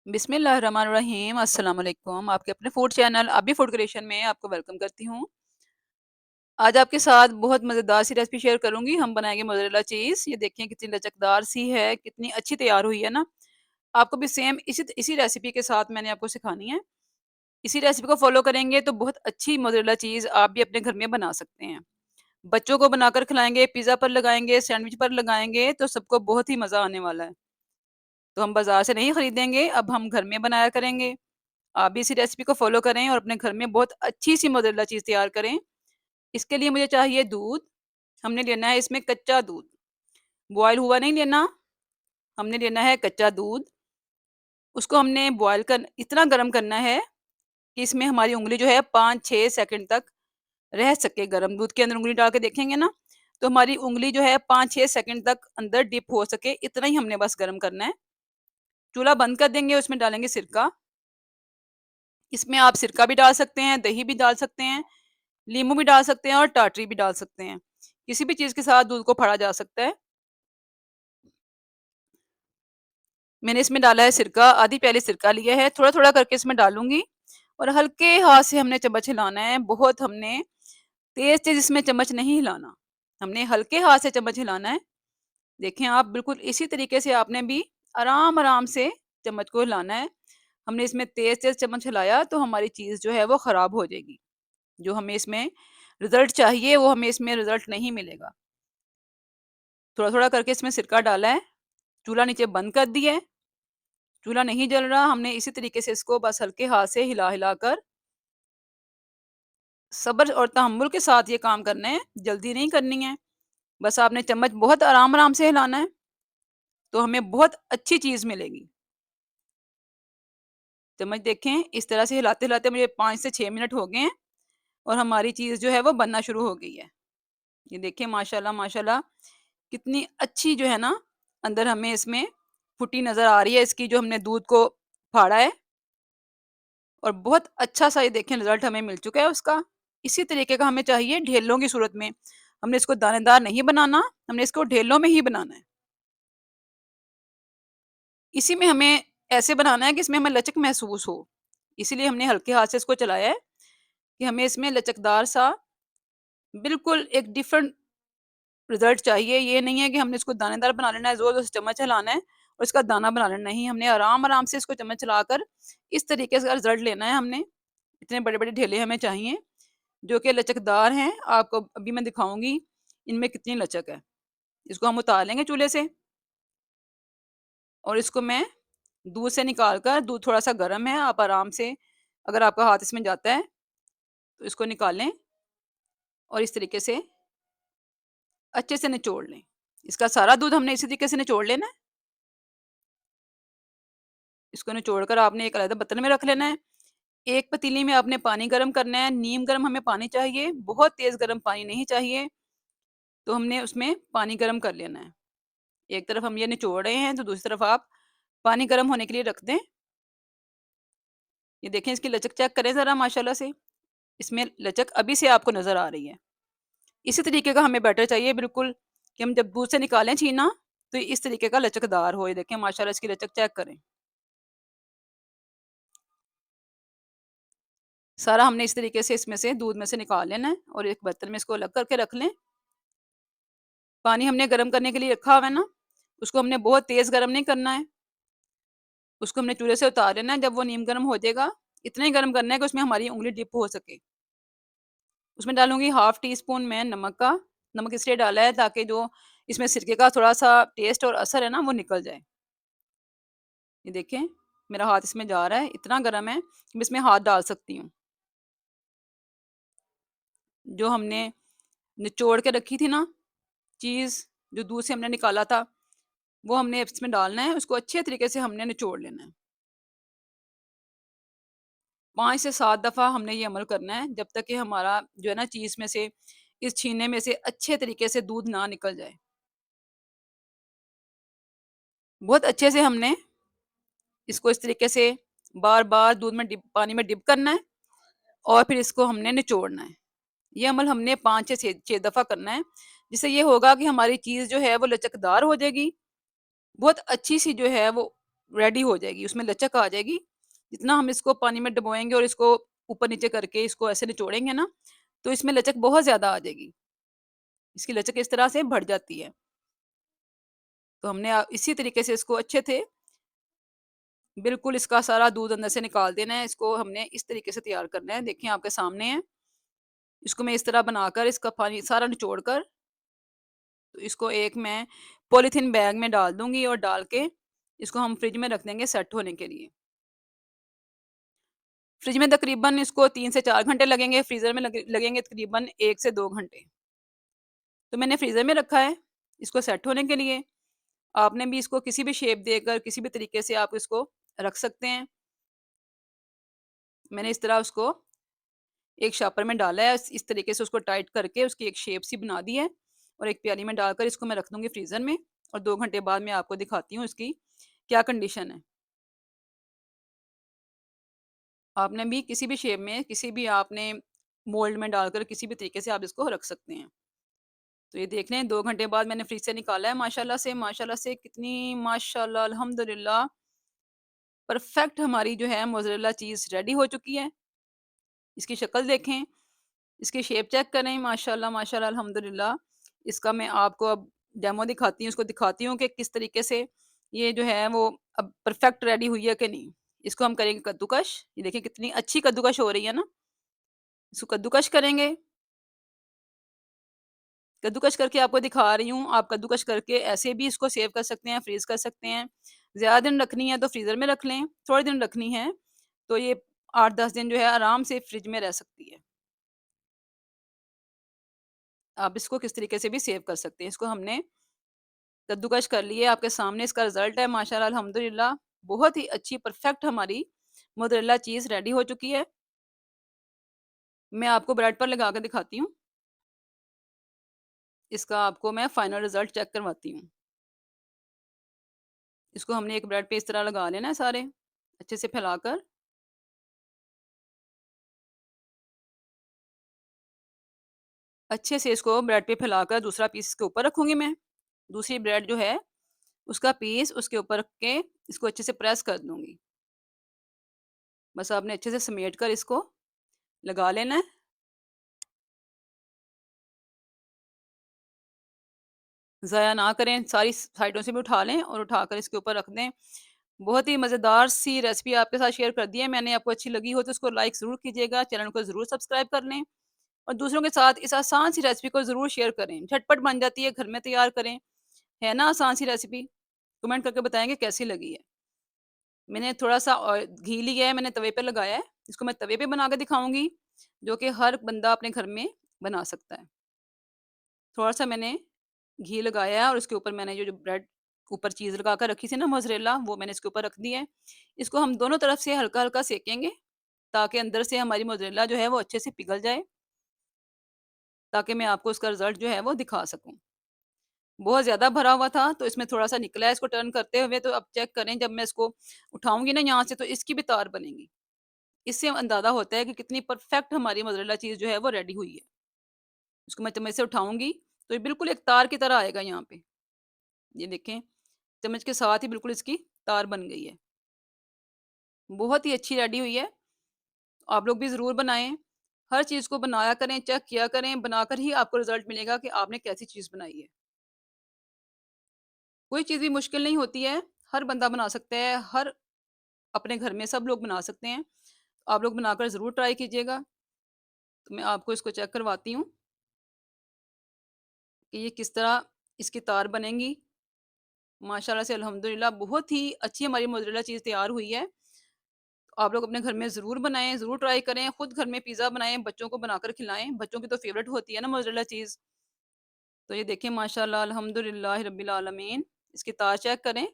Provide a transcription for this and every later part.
बिस्मिल्लाहिर्रहमानिर्रहीम अस्सलाम वालेकुम। आपके अपने फूड चैनल अभी फूड क्रिएशन में आपको वेलकम करती हूँ। आज आपके साथ बहुत मज़ेदार सी रेसिपी शेयर करूँगी। हम बनाएँगे मोज़रेला चीज़। ये देखिए कितनी लचकदार सी है, कितनी अच्छी तैयार हुई है ना। आपको भी सेम इसी इसी रेसिपी के साथ मैंने आपको सिखानी है। इसी रेसिपी को फ़ॉलो करेंगे तो बहुत अच्छी मोज़रेला चीज़ आप भी अपने घर में बना सकते हैं। बच्चों को बनाकर खिलाएँगे, पिज़्ज़ा पर लगाएँगे, सैंडविच पर लगाएँगे तो सबको बहुत ही मज़ा आने वाला है। तो हम बाज़ार से नहीं खरीदेंगे, अब हम घर में बनाया करेंगे। आप भी इसी रेसिपी को फ़ॉलो करें और अपने घर में बहुत अच्छी-सी मोज़रेला चीज़ तैयार करें। इसके लिए मुझे चाहिए दूध, हमने लेना है इसमें कच्चा दूध, बॉयल हुआ नहीं लेना, हमने लेना है कच्चा दूध। उसको हमने बॉयल कर इतना गरम करना है कि इसमें हमारी उँगली जो है 5-6 सेकंड तक रह सके गरम। दूध के अंदर उँगली डाल के देखेंगे ना, तो हमारी उँगली जो है 5-6 सेकंड तक अंदर डिप हो सके, इतना ही हमने बस गरम करना है। चूल्हा बंद कर देंगे, उसमें डालेंगे सिरका। इसमें आप सिरका भी डाल सकते हैं, दही भी डाल सकते हैं, नींबू भी डाल सकते हैं और टाटरी भी डाल सकते हैं। किसी भी चीज़ के साथ दूध को फाड़ा जा सकता है। मैंने इसमें डाला है सिरका, आधी प्याली सिरका लिया है, थोड़ा-थोड़ा करके इसमें डालूँगी और हल्के हाथ से हमने चम्मच हिलाना है, बहुत हमने तेज़-तेज़ इसमें चम्मच नहीं हिलाना। हमने हल्के हाथ से चम्मच हिलाना है। देखें आप बिल्कुल इसी तरीके से आपने भी आराम-आराम से चम्मच को हिलाना है। हमने इसमें तेज़-तेज़ चम्मच हिलाया तो हमारी चीज़ जो है वो खराब हो जाएगी। जो हमें इसमें रिज़ल्ट चाहिए वो हमें इसमें रिज़ल्ट नहीं मिलेगा। थोड़ा-थोड़ा करके इसमें सिरका डाला है, चूल्हा नीचे बंद कर दिया है, चूल्हा नहीं जल रहा, हमने इसी तरीके से इसको बस हल्के हाथ से हिला-हिला कर सब्र और तहम्मुल के साथ ये काम करना है, जल्दी नहीं करनी है। बस आपने चम्मच बहुत आराम-आराम से हिलाना है, तो हमें बहुत अच्छी चीज़ मिलेगी। चम्मच देखें, इस तरह से हिलाते-हिलाते मुझे 5 से 6 मिनट हो गए हैं और हमारी चीज़ जो है वो बनना शुरू हो गई है। ये देखिए माशाल्लाह माशाल्लाह कितनी अच्छी जो है ना अंदर हमें इसमें फुटी नज़र आ रही है इसकी जो हमने दूध को फाड़ा है और बहुत अच्छा-सा ये देखें रिज़ल्ट हमें मिल चुका है उसका। इसी तरीके का हमें चाहिए ढेलों की सूरत में। हमने इसको दानेदार नहीं बनाना, हमने इसको ढेलों में ही बनाना है। इसी में हमें ऐसे बनाना है कि इसमें हमें लचक महसूस हो। इसीलिए हमने हल्के हाथ से इसको चलाया है कि हमें इसमें लचकदार सा बिल्कुल एक डिफरेंट रिज़ल्ट चाहिए। ये नहीं है कि हमने इसको दानेदार बना लेना है, ज़ोर-ज़ोर से चम्मच हिलाना है और इसका दाना बना लेना है। नहीं, हमने आराम-आराम से इसको चम्मच चलाकर इस तरीके से रिज़ल्ट लेना है हमने। इतने बड़े-बड़े ढेले हमें चाहिए, जो कि लचकदार हैं। आपको अभी मैं दिखाऊँगी इनमें कितनी लचक है। इसको हम उतार लेंगे चूल्हे से और इसको मैं दूध से निकाल कर दूध थोड़ा-सा गर्म है, आप आराम से अगर आपका हाथ इसमें जाता है, तो इसको निकाल लें और इस तरीके से अच्छे से निचोड़ लें। इसका सारा दूध हमने इसी तरीके से निचोड़ लेना है। इसको निचोड़ कर आपने एक अलग बर्तन में रख लेना है। एक पतीली में आपने पानी गरम करना है, नीम गरम हमें पानी चाहिए, बहुत तेज़ गरम पानी नहीं चाहिए, तो हमने उसमें पानी गरम कर लेना है। एक तरफ हम ये निचोड़ रहे हैं, तो दूसरी तरफ आप पानी गरम होने के लिए रख दें। ये देखें इसकी लचक चेक करें ज़रा माशाल्लाह से, इसमें लचक अभी से आपको नज़र आ रही है। इसी तरीके का हमें बैटर चाहिए बिल्कुल कि हम जब दूध से निकालें छीना, तो इस तरीके का लचकदार हो। ये देखें माशाल्लाह इसकी लचक चेक करें। सारा हमने इस तरीके से इसमें से दूध में से निकाल लेना है और एक बर्तन में इसको अलग करके रख लें। पानी हमने गरम करने के लिए रखा हुआ है ना, उसको हमने बहुत तेज़ गरम नहीं करना है। उसको हमने चूल्हे से उतार लेना है, जब वो नीम गरम हो जाएगा, इतना ही गरम करना है कि उसमें हमारी उँगली डिप हो सके। उसमें डालूँगी हाफ़ टी स्पून मैं नमक का, नमक इसलिए डाला है ताकि जो इसमें सिरके का थोड़ा-सा टेस्ट और असर है ना, वो निकल जाए। ये देखें, मेरा हाथ इसमें जा रहा है, इतना गरम है कि मैं इसमें हाथ डाल सकती हूँ। जो हमने निचोड़ के रखी थी ना चीज़, जो दूध से हमने निकाला था, वो हमने इसमें डालना है, उसको अच्छे तरीके से हमने निचोड़ लेना है। 5 से 7 दफ़ा हमने ये अमल करना है, जब तक कि हमारा जो है ना चीज़ में से, इस छीने में से अच्छे तरीके से दूध ना निकल जाए। बहुत अच्छे से हमने इसको इस तरीके से बार-बार दूध में डिप पानी में डिप करना है और फिर इसको हमने निचोड़ना है। ये अमल हमने 5 से 6 दफ़ा करना है, जिससे ये होगा कि हमारी चीज़ जो है वो लचकदार हो जाएगी, बहुत अच्छी-सी जो है वो रेडी हो जाएगी, उसमें लचक आ जाएगी। जितना हम इसको पानी में डुबोएँगे और इसको ऊपर-नीचे करके इसको ऐसे निचोड़ेंगे ना, तो इसमें लचक बहुत ज़्यादा आ जाएगी। इसकी लचक इस तरह से बढ़ जाती है। तो हमने इसी तरीके से इसको अच्छे थे बिल्कुल इसका सारा दूध अंदर से निकाल देना है। इसको हमने इस तरीके से तैयार करना है। देखिए आपके सामने है। इसको मैं इस तरह बनाकर इसका पानी सारा निचोड़ कर तो इसको एक मैं पॉलीथीन बैग में डाल दूँगी और डाल के इसको हम फ्रिज में रख देंगे सेट होने के लिए। फ्रिज में तकरीबन इसको 3 से 4 घंटे लगेंगे, फ्रीज़र में लगेंगे तकरीबन 1 से 2 घंटे। तो मैंने फ्रीज़र में रखा है, इसको सेट होने के लिए। आपने भी इसको किसी भी शेप देकर, किसी भी तरीके से आप इसको रख सकते हैं। मैंने इस तरह उसको एक शॉपर में डाला है, इस तरीके से उसको टाइट करके उसकी एक शेप सी बना दी है और एक प्याली में डालकर इसको मैं रख दूँगी फ्रीज़र में और 2 घंटे बाद मैं आपको दिखाती हूँ इसकी क्या कंडीशन है। आपने भी किसी भी शेप में, किसी भी आपने मोल्ड में डालकर किसी भी तरीके से आप इसको रख सकते हैं। तो ये देख लें 2 घंटे बाद मैंने फ्रिज से निकाला है माशाल्लाह से कितनी माशाल्लाह अल्हम्दुलिल्लाह परफेक्ट हमारी जो है मोज़रेला चीज़ रेडी हो चुकी है। इसकी शक्ल देखें, इसकी शेप चेक करें माशाल्लाह माशाल्लाह अल्हम्दुलिल्लाह। इसका मैं आपको अब डेमो दिखाती हूँ, इसको दिखाती हूँ कि किस तरीके से ये जो है वो अब परफेक्ट रेडी हुई है कि नहीं। इसको हम करेंगे कद्दूकश। ये देखिए कितनी अच्छी कद्दूकश हो रही है ना। इसको कद्दूकश करेंगे। कद्दूकश करके आपको दिखा रही हूँ। आप कद्दूकश करके ऐसे भी इसको सेव कर सकते हैं, फ्रीज़ कर सकते हैं। ज़्यादा दिन रखनी है तो फ्रीज़र में रख लें, थोड़े दिन रखनी है तो ये 8-10 दिन जो है आराम से फ्रिज में रह सकती है। आप इसको किस तरीके से भी सेव कर सकते हैं। इसको हमने कद्दूकश कर लिए, आपके सामने इसका रिज़ल्ट है माशाल्लाह अल्हम्दुलिल्लाह। बहुत ही अच्छी परफेक्ट हमारी मोज़रेला चीज़ रेडी हो चुकी है। मैं आपको ब्रेड पर लगा के दिखाती हूँ। इसका आपको मैं फाइनल रिज़ल्ट चेक करवाती हूँ। इसको हमने एक ब्रेड पे इस तरह लगा लेना है सारे, अच्छे से फैलाकर। अच्छे से इसको ब्रेड पे फैलाकर दूसरा पीस इसके ऊपर रखूँगी मैं। दूसरी ब्रेड जो है, उसका पीस उसके ऊपर रख के इसको अच्छे से प्रेस कर दूँगी। बस आपने अच्छे से समेट कर इसको लगा लेना है। ज़ाया ना करें, सारी साइडों से भी उठा लें और उठाकर इसके ऊपर रख दें। बहुत ही मज़ेदार सी रेसिपी आपके साथ शेयर कर दी है मैंने। आपको अच्छी लगी हो तो उसको लाइक ज़रूर कीजिएगा, चैनल को ज़रूर सब्सक्राइब कर लें और दूसरों के साथ इस आसान सी रेसिपी को ज़रूर शेयर करें। झटपट बन जाती है, घर में तैयार करें। है ना आसान सी रेसिपी? कमेंट करके बताएँगे कैसी लगी है। मैंने थोड़ा-सा घी लिया है, मैंने तवे पे लगाया है। इसको मैं तवे पे बना के दिखाऊँगी, जो कि हर बंदा अपने घर में बना सकता है। थोड़ा-सा मैंने घी लगाया है और उसके ऊपर मैंने जो ब्रेड ऊपर चीज़ लगा कर रखी थी ना मोज़रेला, वो मैंने इसके ऊपर रख दी है। इसको हम दोनों तरफ से हल्का-हल्का सेकेंगे, ताकि अंदर से हमारी मोज़रेला जो है वो अच्छे से पिघल जाए, ताकि मैं आपको उसका रिज़ल्ट जो है वो दिखा सकूँ। बहुत ज़्यादा भरा हुआ था, तो इसमें थोड़ा-सा निकला है इसको टर्न करते हुए, तो अब चेक करें जब मैं इसको उठाऊँगी ना यहाँ से तो इसकी भी तार बनेगी। इससे अंदाज़ा होता है कि कितनी परफेक्ट हमारी मोज़रेला चीज़ जो है वो रेडी हुई है। इसको मैं चम्मच से उठाऊँगी, तो ये बिल्कुल एक तार की तरह आएगा यहाँ पे। ये देखें, चम्मच के साथ ही बिल्कुल इसकी तार बन गई है। बहुत ही अच्छी रेडी हुई है, आप लोग भी ज़रूर बनाएँ। हर चीज़ को बनाया करें, चेक किया करें, बनाकर ही आपको रिज़ल्ट मिलेगा कि आपने कैसी चीज़ बनाई है। कोई चीज़ भी मुश्किल नहीं होती है, हर बंदा बना सकता है, हर अपने घर में सब लोग बना सकते हैं। आप लोग बनाकर ज़रूर ट्राई कीजिएगा। तो मैं आपको इसको चेक करवाती हूँ कि ये किस तरह इसकी तार बनेंगी। माशाल्लाह से अल्हम्दुलिल्लाह बहुत ही अच्छी हमारी मोज़रेला चीज़ तैयार हुई है। तो आप लोग अपने घर में ज़रूर बनाएँ, ज़रूर ट्राई करें। खुद घर में पिज़्ज़ा बनाएँ, बच्चों को बनाकर खिलाएँ। बच्चों की तो फ़ेवरेट होती है ना मोज़रेला चीज़। तो ये देखिए माशाल्लाह अल्हम्दुलिल्लाह रब्बिल आलमीन। इसकी तार चेक करें,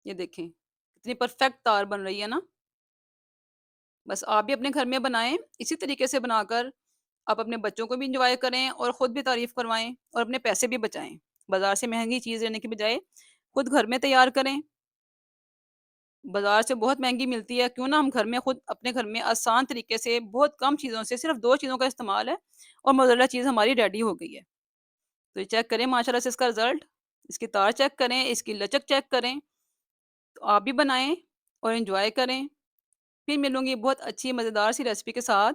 ये देखें, कितनी परफेक्ट तार बन रही है ना। बस आप भी अपने घर में बनाएँ, इसी तरीके से बनाकर आप अपने बच्चों को भी एन्जॉय करें और खुद भी तारीफ़ करवाएँ और अपने पैसे भी बचाएँ। बाज़ार से महँगी चीज़ लेने की बजाय खुद घर में तैयार करें। बाज़ार से बहुत महँगी मिलती है, क्यों ना हम घर में खुद अपने घर में आसान तरीके से बहुत कम चीज़ों से सिर्फ़ 2 चीज़ों का इस्तेमाल है और मोज़रेला चीज़ हमारी रेडी हो गई है। तो ये चेक करें माशाल्लाह से इसका रिज़ल्ट, इसकी तार चेक करें, इसकी लचक चेक करें। तो आप भी बनाएँ और एन्जॉय करें। फिर मिलूँगी बहुत अच्छी मज़ेदार सी रेसिपी के साथ।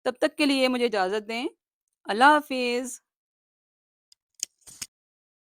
तब तक के लिए मुझे इजाज़त दें। अल्लाह हाफ़िज़।